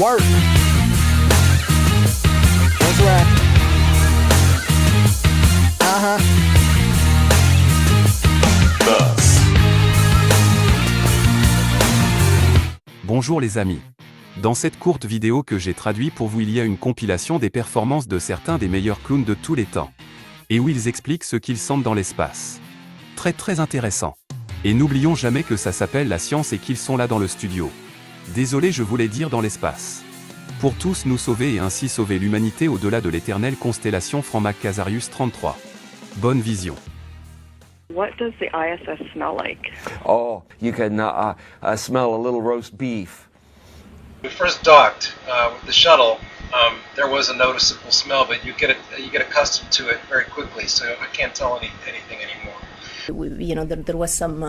Work. That's right. Bonjour les amis. Dans cette courte vidéo que j'ai traduite pour vous, il y a une compilation des performances de certains des meilleurs clowns de tous les temps. Et où ils expliquent ce qu'ils sentent dans l'espace. Très intéressant. Et n'oublions jamais que ça s'appelle la science et qu'ils sont là dans le studio. Désolé, je voulais dire dans l'espace. Pour tous nous sauver et ainsi sauver l'humanité au-delà de l'éternelle constellation Franck Casarius 33. Bonne vision. What does the ISS smell like? Oh, you can smell a little roast beef. When we first docked with the shuttle, there was a noticeable smell, but you get accustomed to it very quickly. So I can't tell anything anymore. You know, there was some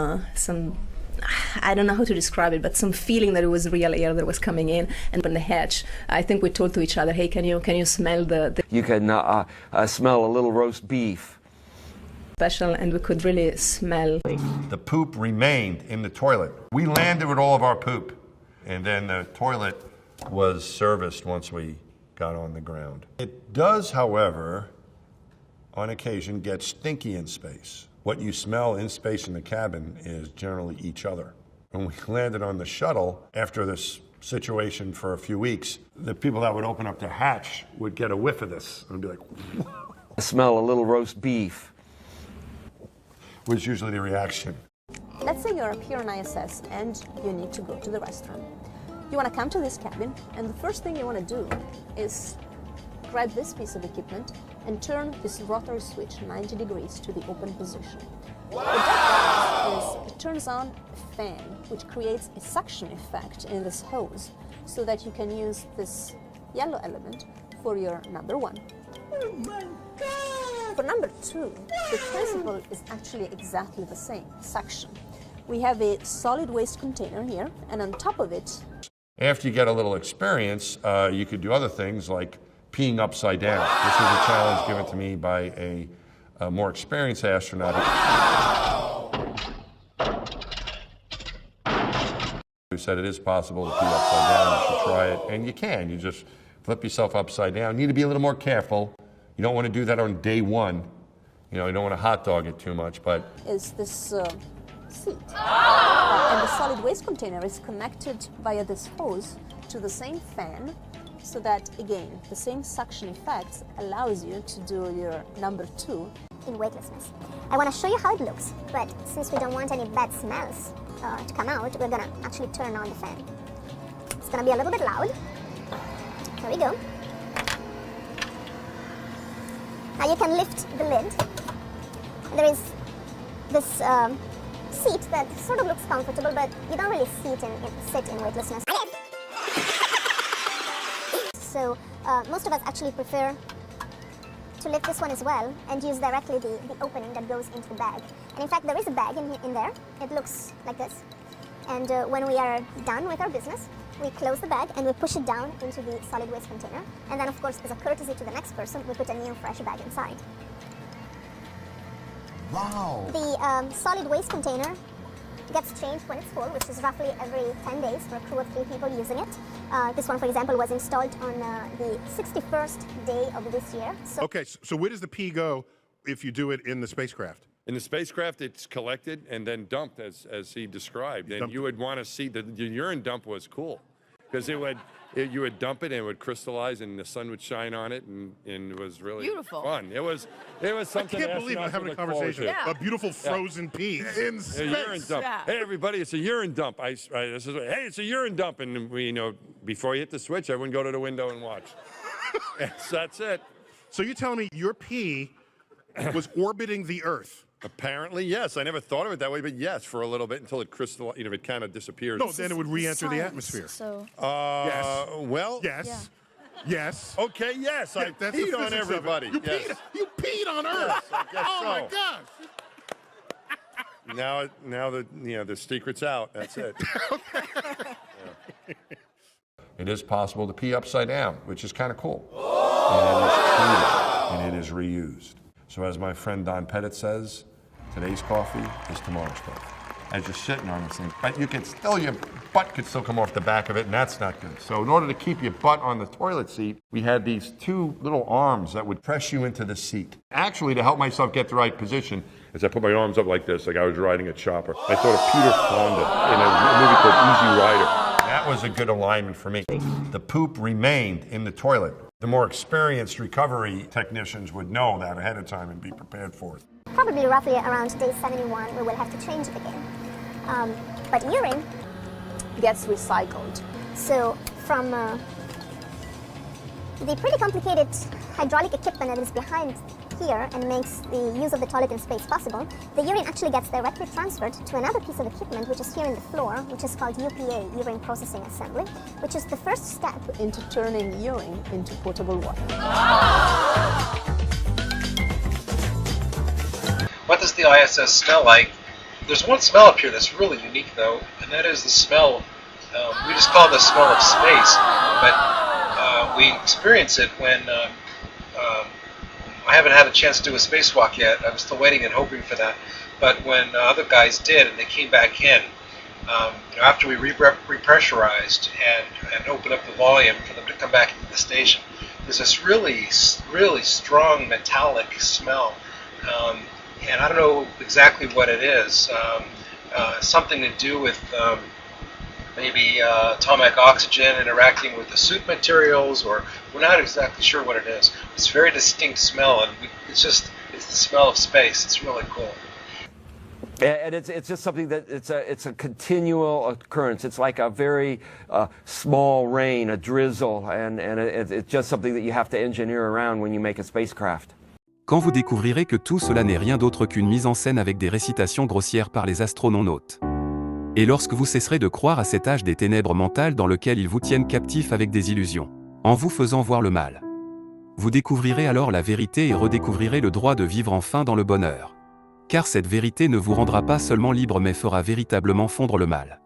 I don't know how to describe it, but some feeling that it was real air that was coming in. And on the hatch, I think we told to each other, "Hey, can you smell the?" You can smell a little roast beef. Special, and we could really smell. The poop remained in the toilet. We landed with all of our poop, and then the toilet was serviced once we got on the ground. It does, however, on occasion get stinky in space. What you smell in space in the cabin is generally each other. When we landed on the shuttle, after this situation for a few weeks, the people that would open up the hatch would get a whiff of this and be like, I smell a little roast beef. Was usually the reaction. Let's say you're up here on ISS and you need to go to the restroom. You want to come to this cabin, and the first thing you want to do is grab this piece of equipment and turn this rotary switch 90 degrees to the open position. What that does is it turns on a fan, which creates a suction effect in this hose, so that you can use this yellow element for your number one. Oh my God! For number two, the principle is actually exactly the same, suction. We have a solid waste container here, and on top of it... After you get a little experience, you could do other things like peeing upside down. This was a challenge given to me by a more experienced astronaut who said it is possible to pee upside down. You should try it, and you can. You just flip yourself upside down. You need to be a little more careful. You don't want to do that on day one. You know, you don't want to hot dog it too much, but... Is this seat. And the solid waste container is connected via this hose to the same fan, so that, again, the same suction effects allows you to do your number two in weightlessness. I want to show you how it looks, but since we don't want any bad smells to come out, we're going to actually turn on the fan. It's going to be a little bit loud. There we go. Now you can lift the lid. There is this seat that sort of looks comfortable, but you don't really sit in weightlessness. So most of us actually prefer to lift this one as well and use directly the opening that goes into the bag. And in fact, there is a bag in there. It looks like this. And when we are done with our business, we close the bag and we push it down into the solid waste container. And then, of course, as a courtesy to the next person, we put a new fresh bag inside. Wow. The solid waste container gets changed when it's full, which is roughly every 10 days for a crew of 3 people using it. This one, for example, was installed on the 61st day of this year. Okay, so where does the pee go if you do it in the spacecraft? In the spacecraft, it's collected and then dumped, as he described. And you would want to see the urine dump was cool, because you would dump it and it would crystallize and the sun would shine on it, and it was really beautiful. Fun. It was something. I can't believe I'm having a conversation. Yeah. A beautiful frozen pee in space. A urine dump. Yeah. Hey everybody, it's a urine dump. Hey, it's a urine dump, and we, before you hit the switch, everyone go to the window and watch. That's it. So you're telling me your pee was orbiting the Earth? Apparently, yes. I never thought of it that way, but yes, for a little bit until it crystallized. It kind of disappears. No, then it would re-enter the atmosphere. So. Yes. Well. Yes. Yeah. Yes. Okay. Yes. I that's peed the on physics of it. everybody. You peed on Earth. Yes, I guess oh so. my gosh. Now the secret's out. That's it. It is possible to pee upside down, which is kind of cool. And it is treated, and it is reused. So as my friend Don Pettit says, today's coffee is tomorrow's coffee. as you're sitting on this thing. But you can still, your butt could still come off the back of it, and that's not good. So in order to keep your butt on the toilet seat, we had these two little arms that would press you into the seat. Actually, to help myself get the right position, as I put my arms up like this, like I was riding a chopper, I thought of Peter Fonda in a movie called Easy Rider. That was a good alignment for me. The poop remained in the toilet. The more experienced recovery technicians would know that ahead of time and be prepared for it. Probably roughly around day 71, we will have to change it again. But urine Gets recycled. So from the pretty complicated hydraulic equipment that is behind here and makes the use of the toilet in space possible, the urine actually gets directly transferred to another piece of equipment which is here in the floor, which is called UPA, Urine Processing Assembly, which is the first step Into turning urine into potable water. What does the ISS smell like? There's one smell up here that's really unique, though, and that is the smell. We just call it the smell of space, but we experience it when I haven't had a chance to do a spacewalk yet. I'm still waiting and hoping for that. But when other guys did, and they came back in, after we repressurized and opened up the volume for them to come back into the station, there's this really, really strong metallic smell. And I don't know exactly what it is. Something to do with maybe atomic oxygen interacting with the suit materials, or we're not exactly sure what it is. It's a very distinct smell, and it's the smell of space. It's really cool. And it's just something that it's a continual occurrence. It's like a very small rain, a drizzle, and it's just something that you have to engineer around when you make a spacecraft. Quand vous découvrirez que tout cela n'est rien d'autre qu'une mise en scène avec des récitations grossières par les astronautes. Et lorsque vous cesserez de croire à cet âge des ténèbres mentales dans lequel ils vous tiennent captifs avec des illusions, en vous faisant voir le mal. Vous découvrirez alors la vérité et redécouvrirez le droit de vivre enfin dans le bonheur. Car cette vérité ne vous rendra pas seulement libre mais fera véritablement fondre le mal.